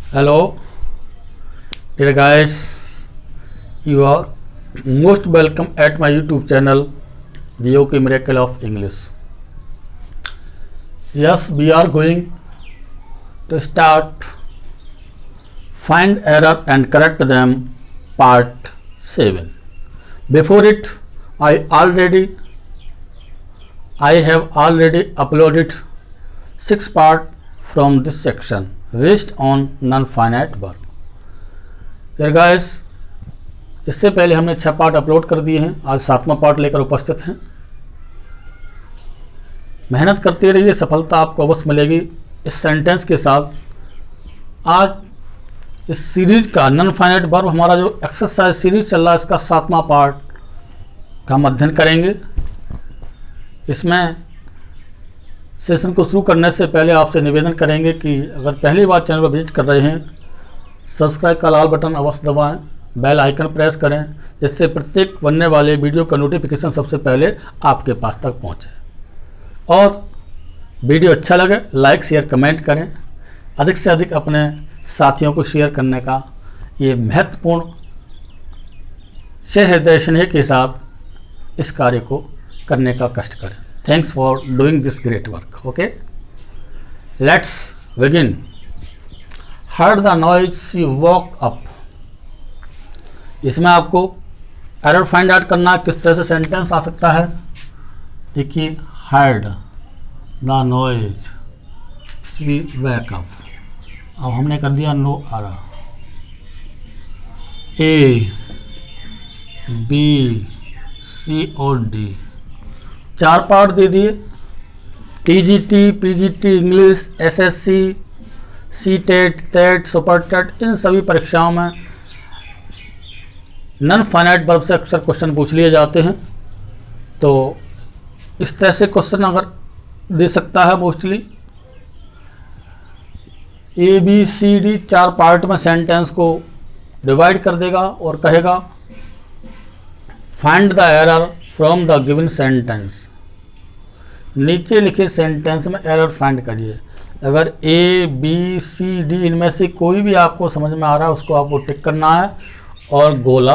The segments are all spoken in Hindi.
Hello, dear guys. You are most welcome at my YouTube channel, The OK Miracle of English. Yes, we are going to start Find Error and Correct Them Part 7. Before it, I have already uploaded 6 parts from this section based on non-finite verb. Dear guys, इससे पहले हमने 6 पार्ट अपलोड कर दिए हैं। आज 7वां पार्ट लेकर उपस्थित हैं। मेहनत करते रहिए, सफलता आपको अवश्य मिलेगी। इस सेंटेंस के साथ आज इस सीरीज का नॉन फाइनाइट वर्ब, हमारा जो एक्सरसाइज सीरीज चल रहा है, इसका 7वां पार्ट का हम अध्ययन करेंगे। इसमें सेशन को शुरू करने से पहले आपसे निवेदन करेंगे कि अगर पहली बार चैनल पर विजिट कर रहे हैं, सब्सक्राइब का लाल बटन अवश्य दबाएं, बेल आइकन प्रेस करें, जिससे प्रत्येक बनने वाले वीडियो का नोटिफिकेशन सबसे पहले आपके पास तक पहुंचे। और वीडियो अच्छा लगे लाइक शेयर कमेंट करें। अधिक से अधिक अपने साथियों को शेयर करने का ये महत्वपूर्ण हृदय स्नेह के साथ इस कार्य को करने का कष्ट करें। Thanks for doing this great work. Okay, let's begin. Heard the noise, she woke up. इसमें आपको एरर फाइंड आउट करना है। किस तरह से सेंटेंस आ सकता है, देखिए। heard the noise, she woke up. अब हमने कर दिया no error. A, B, C और D 4 पार्ट दे दिए। TGT, PGT, English, SSC, CTET, TET, super TET, इन सभी परीक्षाओं में नॉन फाइनाइट वर्ब से अक्सर क्वेश्चन पूछ लिए जाते हैं। तो इस तरह से क्वेश्चन अगर दे सकता है, mostly A B C D 4 part में सेंटेंस को डिवाइड कर देगा और कहेगा find the error from the given sentence. नीचे लिखे सेंटेंस में एरर फाइंड करिए। अगर ए बी सी डी इनमें से कोई भी आपको समझ में आ रहा है, उसको आपको टिक करना है और गोला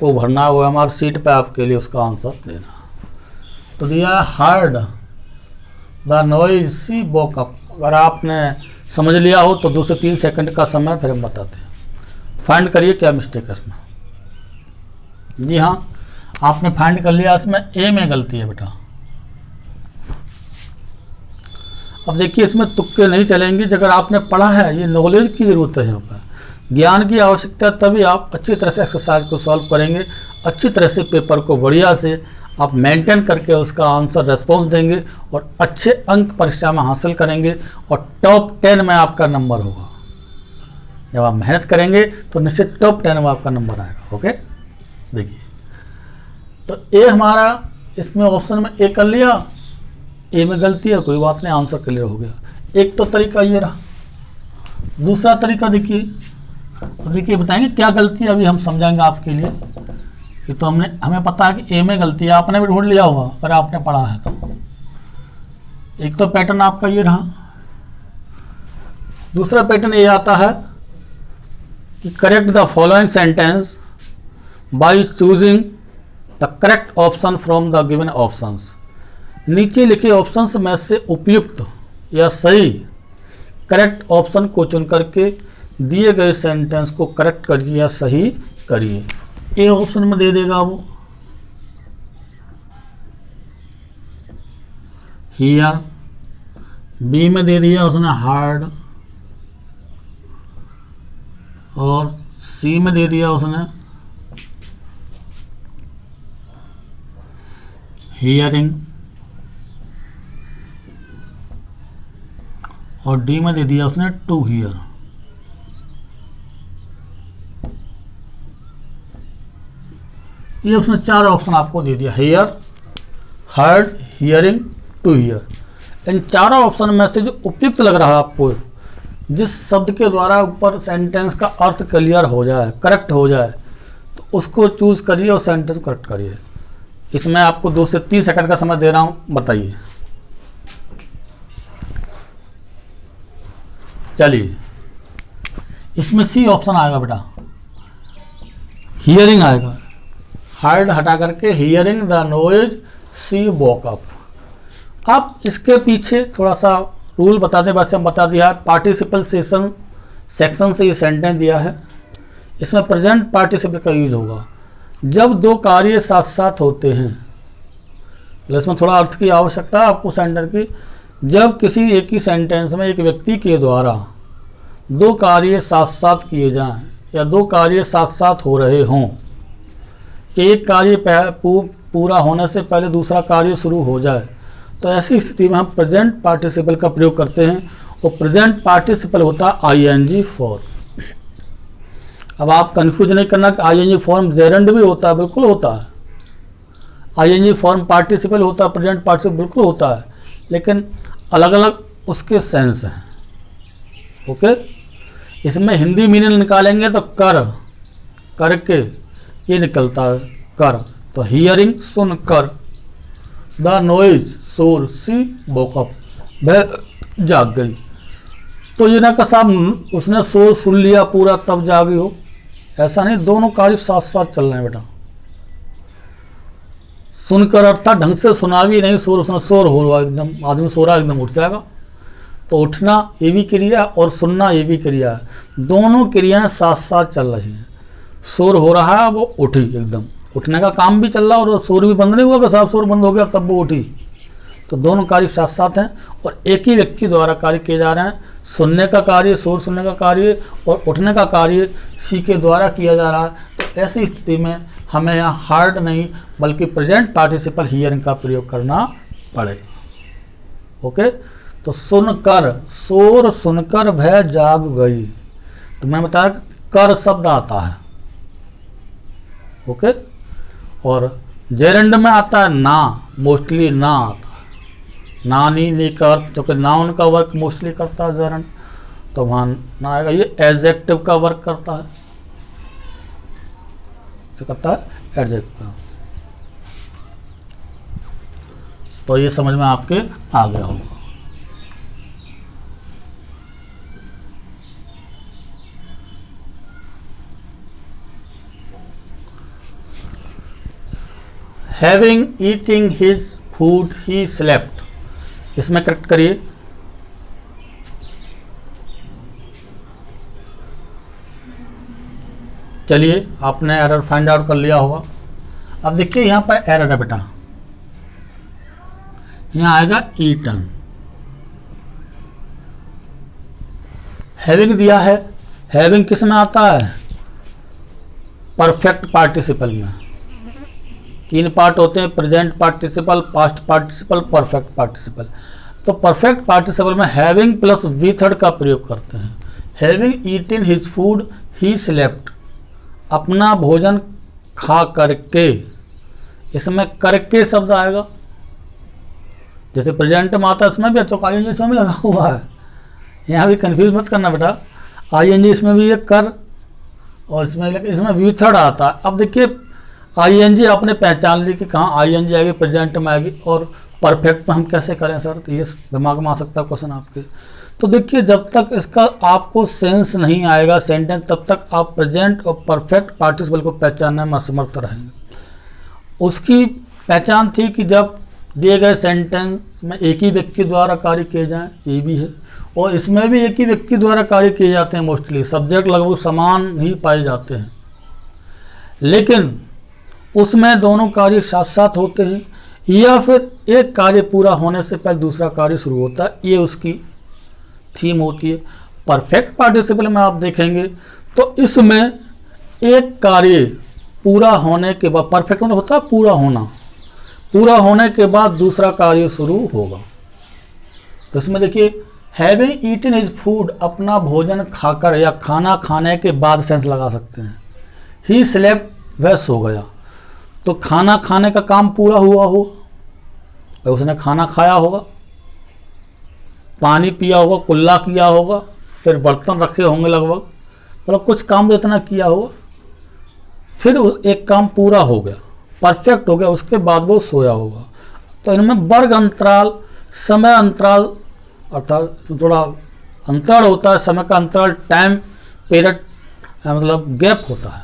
को भरना है। वो हमारी सीट पे आपके लिए उसका आंसर देना। तो दिया heard the noise she woke up. अगर आपने समझ लिया हो तो 2 से 3 सेकंड का समय फिर हम बताते हैं। फाइंड करिए क्या मिस्टेक है इसमें। जी हाँ, आपने फाइंड कर लिया। इसमें ए में गलती है बेटा। अब देखिए, इसमें तुक्के नहीं चलेंगे। अगर आपने पढ़ा है, ये नॉलेज की ज़रूरत है, यहाँ पर ज्ञान की आवश्यकता है, तभी आप अच्छी तरह से एक्सरसाइज को सॉल्व करेंगे। अच्छी तरह से पेपर को बढ़िया से आप मेंटेन करके उसका आंसर रेस्पॉन्स देंगे और अच्छे अंक परीक्षा में हासिल करेंगे और टॉप 10 में आपका नंबर होगा। जब आप मेहनत करेंगे तो निश्चित टॉप 10 में आपका नंबर आएगा। ओके, देखिए, तो ए हमारा इसमें ऑप्शन में ए कर लिया। ए में गलती है, कोई बात नहीं, आंसर क्लियर हो गया। एक तो तरीका ये रहा। दूसरा तरीका देखिए, देखिए बताएंगे क्या गलती है, अभी हम समझाएंगे आपके लिए। ये तो हमें पता है कि ए में गलती है, आपने भी ढूंढ लिया होगा अगर आपने पढ़ा है तो। एक तो पैटर्न आपका ये रहा। दूसरा पैटर्न ये आता है कि correct the following sentence by choosing the correct option from the given options. नीचे लिखे ऑप्शंस में से उपयुक्त या सही करेक्ट ऑप्शन को चुन करके दिए गए सेंटेंस को करेक्ट करिए या सही करिए। ए ऑप्शन में दे देगा वो हियर, बी में दे दिया उसने हार्ड, और सी में दे दिया उसने हियरिंग, और डी में दे दिया उसने टू हियर। ये उसने 4 ऑप्शन आपको दे दिया, here, heard, hearing, to hear. इन 4 ऑप्शन में से जो उपयुक्त लग रहा है आपको, जिस शब्द के द्वारा ऊपर सेंटेंस का अर्थ क्लियर हो जाए, करेक्ट हो जाए, तो उसको चूज करिए और सेंटेंस करेक्ट करिए। इसमें आपको 2 से 3 सेकंड का समय दे रहा हूं, बताइए। चलिए इसमें सी ऑप्शन आएगा बेटा, हियरिंग आएगा। हार्ड हटा करके hearing the noise she woke up. अब इसके पीछे थोड़ा सा रूल बता दें, वैसे हम बता दिया है। पार्टिसिपल सेक्शन से ये सेंटेंस दिया है, इसमें प्रेजेंट पार्टिसिपल का यूज होगा जब दो कार्य साथ साथ होते हैं। तो इसमें थोड़ा अर्थ की आवश्यकता है आपको सेंटेंस की। जब किसी एक ही सेंटेंस में एक व्यक्ति के द्वारा दो कार्य साथ साथ किए जाएं या दो कार्य साथ साथ हो रहे हों, कि एक कार्य पूरा होने से पहले दूसरा कार्य शुरू हो जाए, तो ऐसी स्थिति में हम प्रेजेंट पार्टिसिपल का प्रयोग करते हैं। और प्रेजेंट पार्टिसिपल होता है आईएनजी फॉर्म। अब आप कंफ्यूज नहीं करना कि आईएनजी फॉर्म जेरेंड भी होता है, बिल्कुल होता है। आईएनजी फॉर्म पार्टिसिपल होता है, प्रेजेंट पार्टिसिपल बिल्कुल होता है, लेकिन अलग अलग उसके सेंस हैं। ओके, इसमें हिंदी मीनिंग निकालेंगे तो करके ये निकलता है कर। तो हियरिंग सुन कर, द नॉइज शोर सी वोक अप वह जाग गई। तो ये ना कि साहब उसने शोर सुन लिया पूरा तब जागी हो, ऐसा नहीं, दोनों कार्य साथ साथ चल रहे हैं बेटा। सुनकर अर्थात ढंग से सुना भी नहीं, शोर उसने शोर हो रहा एकदम, आदमी सो रहा एकदम उठ जाएगा, तो उठना ये भी क्रिया और सुनना ये भी क्रिया है, दोनों क्रियाएं साथ साथ चल रही हैं। शोर हो रहा है, वो उठी एकदम, उठने का काम भी चल रहा है और शोर भी बंद नहीं हुआ कि साहब शोर बंद हो गया तब वो उठी। तो दोनों कार्य साथ साथ हैं और एक ही व्यक्ति द्वारा कार्य किए जा रहे हैं। सुनने का कार्य, शोर सुनने का कार्य और उठने का कार्य सी के द्वारा किया जा रहा है। तो ऐसी स्थिति में हमें यहाँ हार्ड नहीं बल्कि प्रेजेंट पार्टिसिपल हियरिंग का प्रयोग करना पड़ेगा। ओके, तो सुनकर, शोर सुनकर वह जाग गई। तो मैंने बताया कि कर शब्द आता है। ओके, और जेरेंड में आता है ना, मोस्टली ना आता है, ना नहीं का अर्थ, जो कि नाउन का वर्क मोस्टली करता है जेरेंड, तो वहाँ ना आएगा। ये एडजेक्टिव का वर्क करता है, से करता है एडजेक्टिव का। तो ये समझ में आपके आ गया होगा। Having eating his food he slept, इसमें करेक्ट करिए। चलिए, आपने एरर फाइंड आउट कर लिया होगा। अब देखिए यहाँ पर एरर है बेटा, यहाँ आएगा ईटन। हैविंग दिया है, हैविंग किस में आता है? परफेक्ट पार्टिसिपल में। तीन पार्ट होते हैं, present participle, past participle, perfect participle. तो परफेक्ट पार्टिसिपल में हैविंग प्लस वी थर्ड का प्रयोग करते हैं। Having eaten his food he slept, अपना भोजन खा करके, इसमें करके शब्द आएगा। जैसे प्रेजेंट में आता है इसमें भी आईएनजी इसमें भी लगा हुआ है, यहाँ भी कंफ्यूज मत करना बेटा। आईएनजी इसमें भी एक कर और इसमें वी थर्ड आता है। अब देखिए आईएनजी आपने पहचान ली कि कहाँ आईएनजी आएगी, प्रेजेंट में आएगी, और परफेक्ट में हम कैसे करें सर? तो ये दिमाग में आ सकता है क्वेश्चन आपके। तो देखिए जब तक इसका आपको सेंस नहीं आएगा सेंटेंस, तब तक आप प्रेजेंट और परफेक्ट पार्टिसिपल को पहचानने में असमर्थ रहेंगे। उसकी पहचान थी कि जब दिए गए सेंटेंस में एक ही व्यक्ति द्वारा कार्य किए जाएं, ये भी है, और इसमें भी एक ही व्यक्ति द्वारा कार्य किए जाते हैं। मोस्टली सब्जेक्ट लगभग समान ही पाए जाते हैं, लेकिन उसमें दोनों कार्य साथ साथ होते हैं या फिर एक कार्य पूरा होने से पहले दूसरा कार्य शुरू होता है। ये उसकी थीम होती है। परफेक्ट पार्टिसिपल में आप देखेंगे तो इसमें एक कार्य पूरा होने के बाद, परफेक्ट मतलब होता है पूरा होना, पूरा होने के बाद दूसरा कार्य शुरू होगा। तो इसमें देखिए हैविंग ईटन हिज फूड, अपना भोजन खाकर या खाना खाने के बाद सेंस लगा सकते हैं। ही स्लेप्ट, वह सो गया। तो खाना खाने का काम पूरा हुआ होगा, उसने खाना खाया होगा, पानी पिया होगा, कुल्ला किया होगा, फिर बर्तन रखे होंगे लगभग, मतलब कुछ काम इतना किया होगा, फिर एक काम पूरा हो गया, परफेक्ट हो गया, उसके बाद वो सोया होगा। तो इनमें वर्ग अंतराल, समय अंतराल, अर्थात थोड़ा अंतराल होता है, समय का अंतराल, टाइम पीरियड मतलब गैप होता है।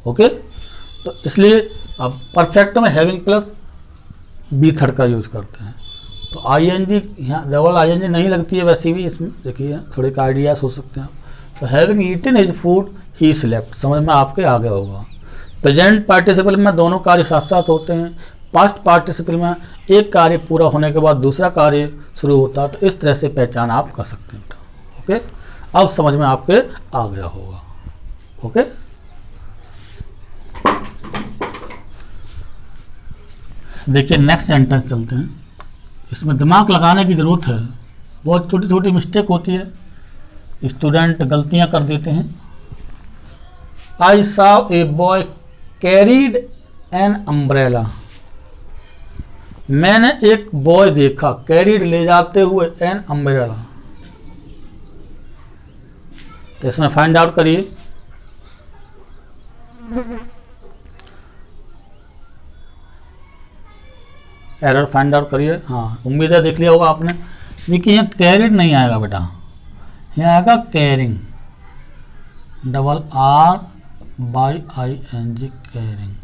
ओके, तो इसलिए अब परफेक्ट में हैविंग प्लस बी थर्ड का यूज करते हैं। तो आईएनजी यहाँ डबल आईएनजी नहीं लगती है वैसे भी, इसमें देखिए थोड़े का आइडियाज हो सकते हैं आप। तो having eaten his food he slept, समझ में आपके आगे होगा। प्रेजेंट पार्टिसिपल में दोनों कार्य साथ साथ होते हैं। पास्ट पार्टिसिपल में एक कार्य पूरा होने के बाद दूसरा कार्य शुरू होता है। तो इस तरह से पहचान आप कर सकते हैं। ओके, अब समझ में आपके आ गया होगा। ओके, देखिए नेक्स्ट सेंटेंस चलते हैं। इसमें दिमाग लगाने की ज़रूरत है, बहुत छोटी छोटी मिस्टेक होती है, स्टूडेंट गलतियां कर देते हैं। I saw a boy carried an umbrella, मैंने एक बॉय देखा, कैरीड ले जाते हुए, एन अम्ब्रेला। तो इसमें फाइंड आउट करिए। एरर फाइंड आउट करिए। हाँ, उम्मीद है देख लिया होगा आपने। देखिए यहाँ कैरिड नहीं आएगा बेटा, यहाँ आएगा carrying, double R Y I N G, carrying.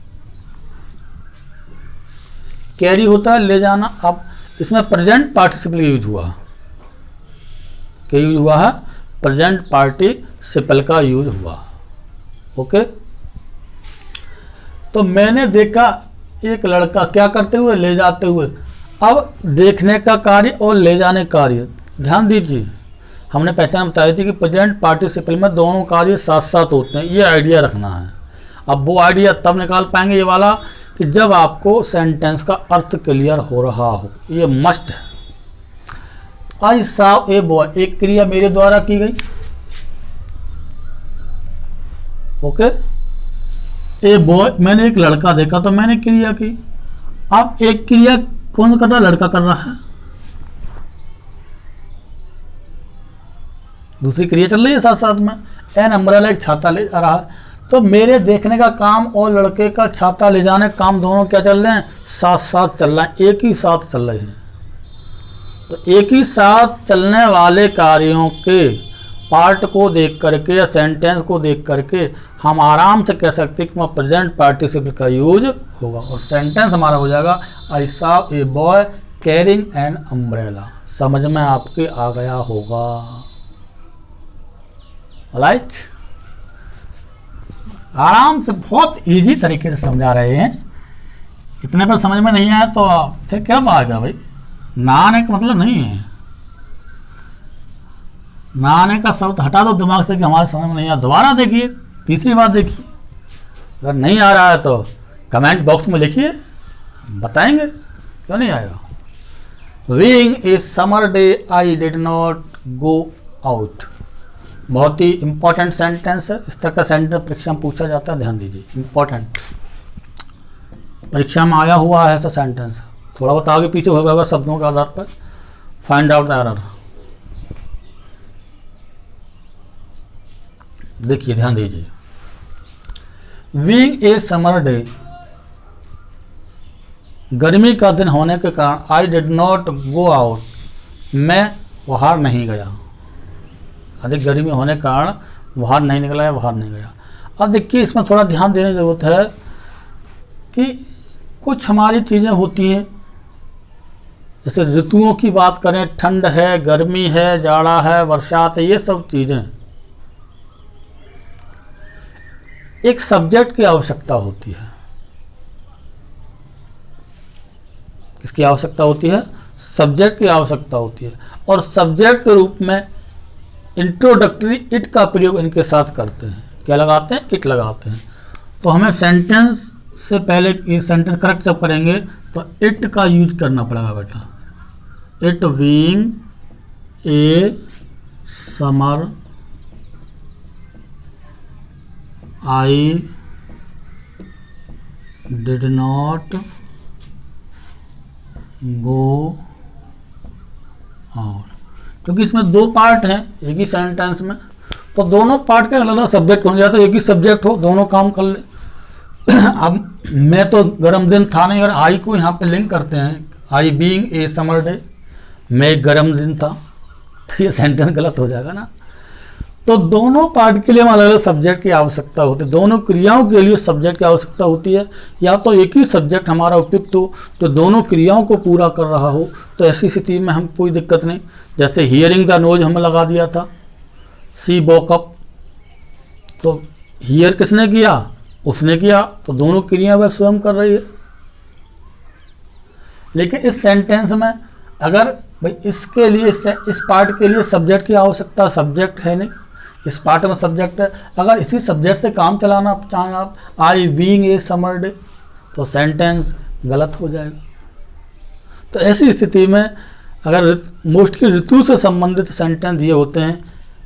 Carry होता है ले जाना। अब इसमें प्रेजेंट पार्टिसिपल यूज हुआ, क्या यूज हुआ है? प्रेजेंट पार्टिसिपल का यूज हुआ। ओके, तो मैंने देखा एक लड़का क्या करते हुए, ले जाते हुए। अब देखने का कार्य और ले जाने का कार्य, ध्यान दीजिए, हमने पहचान बताई थी कि प्रेजेंट पार्टिसिपल में दोनों कार्य साथ साथ होते हैं। ये आइडिया रखना है। अब वो आइडिया तब निकाल पाएंगे ये वाला कि जब आपको सेंटेंस का अर्थ क्लियर हो रहा हो, ये मस्ट है। आई सॉ ए बॉय, एक क्रिया मेरे द्वारा की गई। ओके, ए बॉय, मैंने एक लड़का देखा तो मैंने क्रिया की। अब एक क्रिया कौन कर रहा? लड़का कर रहा है। दूसरी क्रिया चल रही है साथ साथ में। एन अम्ब्रेला, एक छाता ले जा रहा है। तो मेरे देखने का काम और लड़के का छाता ले जाने का काम दोनों क्या चल रहे हैं? साथ साथ चल रहे हैं, एक ही साथ चल रहे हैं। तो एक ही साथ चलने वाले कार्यों के पार्ट को देख करके या सेंटेंस को देख करके हम आराम से कह सकते हैं कि वहाँ प्रेजेंट पार्टिसिपल का यूज होगा और सेंटेंस हमारा हो जाएगा I saw a boy carrying an umbrella. समझ में आपके आ गया होगा। राइट, आराम से बहुत इजी तरीके से समझा रहे हैं। इतने पर समझ में नहीं आया तो फिर क्या आएगा भाई? ना आने का मतलब नहीं है, ना आने का शब्द हटा दो दिमाग से कि हमारे समझ में नहीं आया। दोबारा देखिए, तीसरी बार देखिए। अगर नहीं आ रहा है तो कमेंट बॉक्स में लिखिए, बताएंगे क्यों नहीं आएगा। Being a summer day I did not go out, बहुत ही इंपॉर्टेंट सेंटेंस है। इस तरह का सेंटेंस परीक्षा में पूछा जाता है, ध्यान दीजिए, इंपॉर्टेंट, परीक्षा में आया हुआ है ऐसा सेंटेंस। थोड़ा बहुत आगे पीछे होगा शब्दों के आधार पर। Find out the error. देखिए, ध्यान दीजिए, बीइंग ए समर डे, गर्मी का दिन होने के कारण I did not go out, मैं बाहर नहीं गया। अधिक गर्मी होने के कारण बाहर नहीं निकला या बाहर नहीं गया। अब देखिए, इसमें थोड़ा ध्यान देने की ज़रूरत है कि कुछ हमारी चीज़ें होती हैं, जैसे ऋतुओं की बात करें, ठंड है, गर्मी है, जाड़ा है, बरसात है, ये सब चीज़ें एक सब्जेक्ट की आवश्यकता होती है। किसकी आवश्यकता होती है? सब्जेक्ट की आवश्यकता होती है। और सब्जेक्ट के रूप में इंट्रोडक्टरी इट का प्रयोग इनके साथ करते हैं। क्या लगाते हैं? इट लगाते हैं। तो हमें सेंटेंस से पहले ये सेंटेंस करेक्ट जब करेंगे तो इट का यूज करना पड़ेगा बेटा। It being a summer I did not go out, क्योंकि इसमें दो पार्ट हैं एक ही सेंटेंस में, तो दोनों पार्ट के अलग अलग सब्जेक्ट हो जाते, एक ही सब्जेक्ट हो, दोनों काम कर ले। अब मैं तो गर्म दिन था नहीं, और आई को यहाँ पे लिंक करते हैं, I being a summer day, मैं एक गर्म दिन था, तो ये सेंटेंस गलत हो जाएगा ना। तो दोनों पार्ट के लिए हमें अलग अलग सब्जेक्ट की आवश्यकता होती है, दोनों क्रियाओं के लिए सब्जेक्ट की आवश्यकता होती है। या तो एक ही सब्जेक्ट हमारा उपयुक्त हो जो दोनों क्रियाओं को पूरा कर रहा हो, तो ऐसी स्थिति में हम कोई दिक्कत नहीं। जैसे हियरिंग द नोज हमें लगा दिया था, सी वॉक अप, तो हियर किसने किया, उसने किया, तो दोनों क्रिया वह स्वयं कर रही है। लेकिन इस सेंटेंस में अगर भाई इसके लिए इस पार्ट के लिए सब्जेक्ट की आवश्यकता, सब्जेक्ट है नहीं, इस पार्ट में सब्जेक्ट है, अगर इसी सब्जेक्ट से काम चलाना चाहें आप, I being a summer day, तो सेंटेंस गलत हो जाएगा। तो ऐसी स्थिति में अगर मोस्टली ऋतु से संबंधित सेंटेंस ये होते हैं,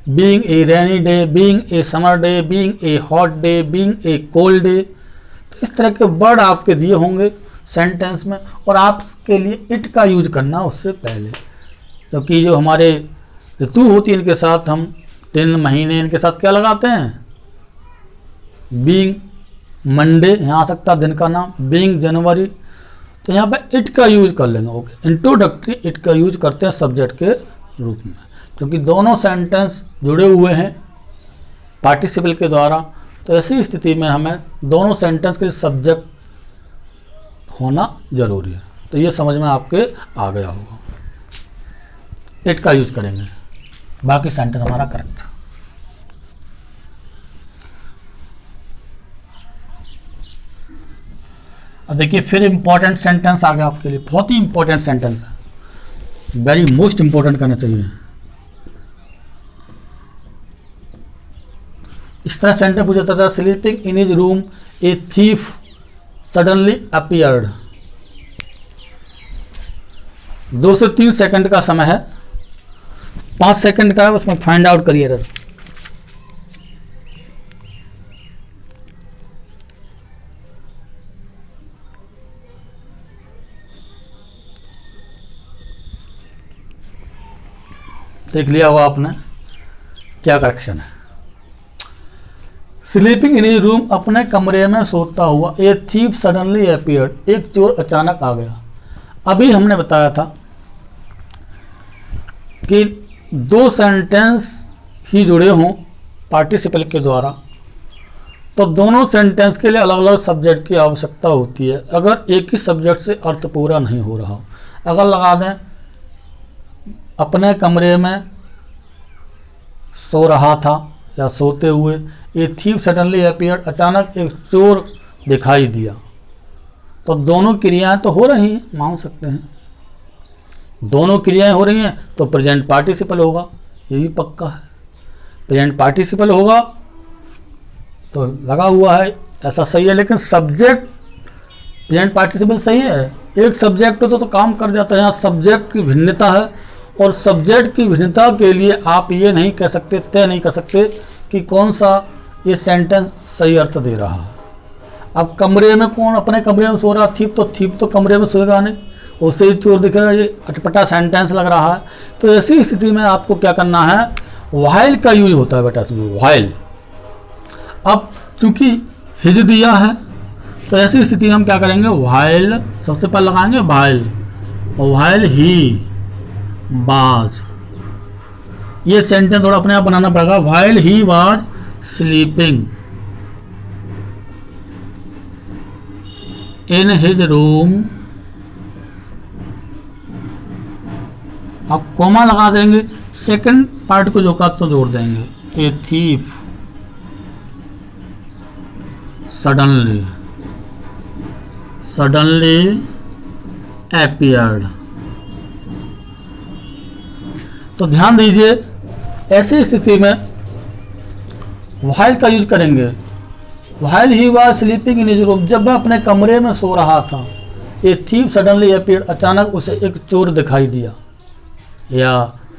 being a rainy day, being a summer day, being a hot day, being a cold day, तो इस तरह के वर्ड आपके दिए होंगे सेंटेंस में, और आपके लिए इट का यूज करना उससे पहले, क्योंकि जो हमारे ऋतु होती है इनके साथ हम दिन महीने इनके साथ क्या लगाते हैं, बीइंग मंडे, यहाँ आ सकता है दिन का नाम, बीइंग जनवरी, तो यहाँ पे इट का यूज कर लेंगे। ओके, इंट्रोडक्टरी इट का यूज करते हैं सब्जेक्ट के रूप में, क्योंकि दोनों सेंटेंस जुड़े हुए हैं पार्टिसिपल के द्वारा, तो ऐसी स्थिति में हमें दोनों सेंटेंस के सब्जेक्ट होना जरूरी है। तो ये समझ में आपके आ गया होगा, इट का यूज करेंगे, बाकी सेंटेंस हमारा करेक्ट। अब देखिए फिर इंपॉर्टेंट सेंटेंस आ गया आपके लिए, बहुत ही इंपॉर्टेंट सेंटेंस है, वेरी मोस्ट इंपॉर्टेंट करना चाहिए। इस तरह सेंटेंस पूछा था, sleeping in his room a thief suddenly appeared. 2 से 3 सेकंड का समय है, 5 सेकंड का है, उसमें फाइंड आउट करिए एरर। देख लिया होगा आपने क्या करेक्शन है। स्लीपिंग इन हिज रूम, अपने कमरे में सोता हुआ, ए थीफ सडनली अपीयर्ड, एक चोर अचानक आ गया। अभी हमने बताया था कि 2 सेंटेंस ही जुड़े हों पार्टिसिपल के द्वारा, तो दोनों सेंटेंस के लिए अलग अलग सब्जेक्ट की आवश्यकता होती है। अगर एक ही सब्जेक्ट से अर्थ पूरा नहीं हो रहा हो, अगर लगा दें अपने कमरे में सो रहा था या सोते हुए, ए थीफ सडनली अपीयर्ड, अचानक एक चोर दिखाई दिया, तो दोनों क्रियाएं तो हो रही हैं, मान सकते हैं दोनों क्रियाएं हो रही हैं, तो प्रेजेंट पार्टिसिपल होगा, यही पक्का है। प्रेजेंट पार्टिसिपल होगा तो लगा हुआ है, ऐसा सही है। लेकिन सब्जेक्ट प्रेजेंट पार्टिसिपल सही है, एक सब्जेक्ट हो तो काम कर जाता है। यहाँ सब्जेक्ट की भिन्नता है, और सब्जेक्ट की भिन्नता के लिए आप ये नहीं कह सकते, तय नहीं कर सकते कि कौन सा ये सेंटेंस सही अर्थ दे रहा है। अब कमरे में कौन अपने कमरे में सो रहा, थीप तो कमरे में सोएगा नहीं, उससे ही चोर दिखेगा, ये अटपटा सेंटेंस लग रहा है। तो ऐसी स्थिति में आपको क्या करना है, व्हाइल का यूज होता है बेटा इसमें, व्हाइल। अब चूंकि हिज दिया है, तो ऐसी स्थिति में हम क्या करेंगे, व्हाइल सबसे पहले लगाएंगे, व्हाइल ही वाज। ये सेंटेंस थोड़ा अपने आप बनाना पड़ेगा, while he was sleeping in his room. अब कॉमा लगा देंगे, सेकंड पार्ट को जो का तो जोड़ देंगे, ए थीफ सडनली अपीयर्ड। तो ध्यान दीजिए, ऐसी स्थिति में व्हाइल का यूज करेंगे, while he was sleeping in his room, जब वह अपने कमरे में सो रहा था, ए थीफ सडनली अपीयर्ड, अचानक उसे एक चोर दिखाई दिया, या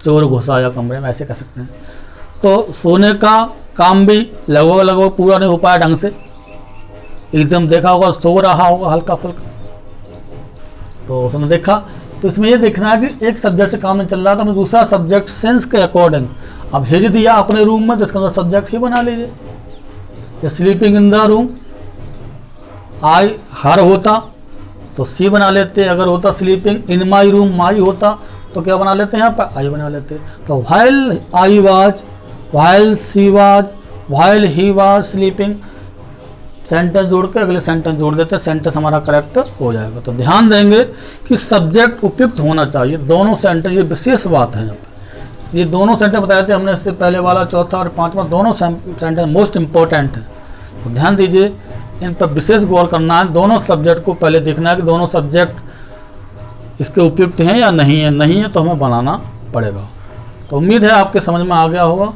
चोर घुसा आया कमरे में, ऐसे कह सकते हैं। तो सोने का काम भी लगभग पूरा नहीं हो पाया ढंग से, एकदम देखा होगा सो रहा होगा हल्का फुल्का, तो उसने देखा। तो इसमें ये देखना है कि एक सब्जेक्ट से काम नहीं चल रहा था, तो दूसरा सब्जेक्ट सेंस के अकॉर्डिंग, अब हिज दिया अपने रूम में, तो इसका सब्जेक्ट ही बना लीजिए, या स्लीपिंग इन द रूम, आई हर होता तो सी बना लेते, अगर होता स्लीपिंग इन माई रूम माई होता तो क्या बना लेते हैं, यहाँ पर आई बना लेते। तो while I was while he was sleeping, sentence जोड़ के अगले सेंटेंस जोड़ देते हैं, सेंटेंस हमारा करेक्ट हो जाएगा। तो ध्यान देंगे कि सब्जेक्ट उपयुक्त होना चाहिए। दोनों सेंटेंस, ये विशेष बात है यहाँ पर, ये दोनों सेंटेंस बताए थे हमने, इससे पहले वाला, चौथा और पांचवा, दोनों सेंटेंस मोस्ट इंपॉर्टेंट है। तो ध्यान दीजिए, इन पर विशेष गौर करना है। दोनों सब्जेक्ट को पहले देखना है कि दोनों सब्जेक्ट इसके उपयुक्त हैं या नहीं है। नहीं है तो हमें बनाना पड़ेगा। तो उम्मीद है आपके समझ में आ गया होगा।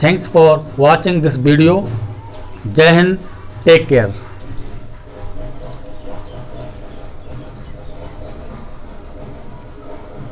Thanks for watching this video. जय हिंद, टेक केयर।